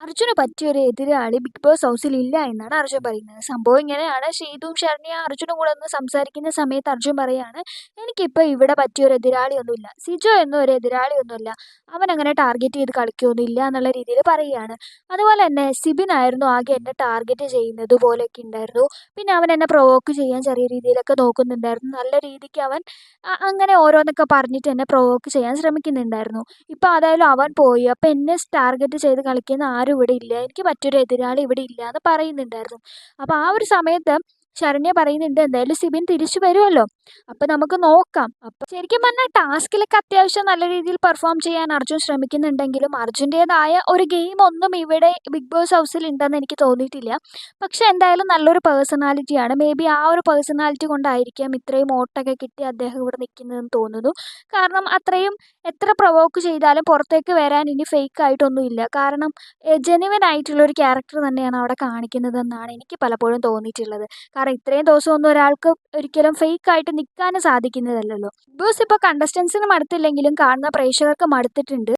അർജുന് പറ്റിയൊരു എതിരാളി big boss ഹൗസിൽ ഇല്ല എന്നാണ് അർജുൻ പറയുന്നത്. സംഭവം ഇങ്ങനെയാണ്. ഷീതുവും ശരണ്യയും അർജുനും കൂടെ ഒന്ന് സംസാരിക്കുന്ന സമയത്ത് അർജുൻ പറയാണ്, എനിക്കിപ്പോൾ ഇവിടെ പറ്റിയൊരു എതിരാളിയൊന്നുമില്ല. സിജോ എന്നും ഒരു എതിരാളിയൊന്നുമില്ല. അവനങ്ങനെ ടാർഗറ്റ് ചെയ്ത് കളിക്കുകയൊന്നുമില്ല എന്നുള്ള രീതിയിൽ പറയുകയാണ്. അതുപോലെ തന്നെ സിബിനായിരുന്നു ആകെ എന്നെ ടാർഗറ്റ് ചെയ്യുന്നത് പോലെയൊക്കെ ഉണ്ടായിരുന്നു. പിന്നെ അവൻ എന്നെ പ്രൊവോക്ക് ചെയ്യാൻ ചെറിയ രീതിയിലൊക്കെ നോക്കുന്നുണ്ടായിരുന്നു. നല്ല രീതിക്ക് അവൻ അങ്ങനെ ഓരോന്നൊക്കെ പറഞ്ഞിട്ട് എന്നെ പ്രൊവോക്ക് ചെയ്യാൻ ശ്രമിക്കുന്നുണ്ടായിരുന്നു. ഇപ്പം അതായാലും അവൻ പോയി. അപ്പം എന്നെ ടാർഗറ്റ് ചെയ്ത് കളിക്കുന്ന ആരും ഇവിടെ ഇല്ല. എനിക്ക് മറ്റൊരു എതിരാളി ഇവിടെ ഇല്ല എന്ന് പറയുന്നുണ്ടായിരുന്നു. അപ്പോൾ ആ ഒരു സമയത്ത് ശരണ്യ പറയുന്നുണ്ട്, എന്തായാലും സിബിൻ തിരിച്ചു വരുമല്ലോ. അപ്പം നമുക്ക് നോക്കാം. അപ്പം ശരിക്കും പറഞ്ഞാൽ ടാസ്കിലൊക്കെ അത്യാവശ്യം നല്ല രീതിയിൽ പെർഫോം ചെയ്യാൻ അർജുൻ ശ്രമിക്കുന്നുണ്ടെങ്കിലും അർജുൻ്റേതായ ഒരു ഗെയിം ഒന്നും ഇവിടെ ബിഗ് ബോസ് ഹൗസിൽ ഉണ്ടെന്ന് എനിക്ക് തോന്നിയിട്ടില്ല. പക്ഷെ എന്തായാലും നല്ലൊരു പേഴ്സണാലിറ്റിയാണ്. മേ ബി ആ ഒരു പേഴ്സണാലിറ്റി കൊണ്ടായിരിക്കാം ഇത്രയും വോട്ടൊക്കെ കിട്ടി അദ്ദേഹം ഇവിടെ നിൽക്കുന്നതെന്ന് തോന്നുന്നു. കാരണം അത്രയും എത്ര പ്രൊവോക്ക് ചെയ്താലും പുറത്തേക്ക് വരാൻ ഇനി ഫേക്ക് ആയിട്ടൊന്നുമില്ല. കാരണം ജെനുവിൻ ആയിട്ടുള്ളൊരു ക്യാരക്ടർ തന്നെയാണ് അവിടെ കാണിക്കുന്നതെന്നാണ് എനിക്ക് പലപ്പോഴും തോന്നിയിട്ടുള്ളത്. കാരണം ഇത്രയും ദിവസമൊന്നും ഒരാൾക്ക് ഒരിക്കലും ഫേക്ക് ആയിട്ട് നിൽക്കാനും സാധിക്കുന്നതല്ലല്ലോ. ബിഗ് ബോസ് ഇപ്പോൾ കണ്ടസ്റ്റൻസിന് മടുത്തില്ലെങ്കിലും കാണുന്ന പ്രേക്ഷകർക്ക് മടുത്തിട്ടുണ്ട്.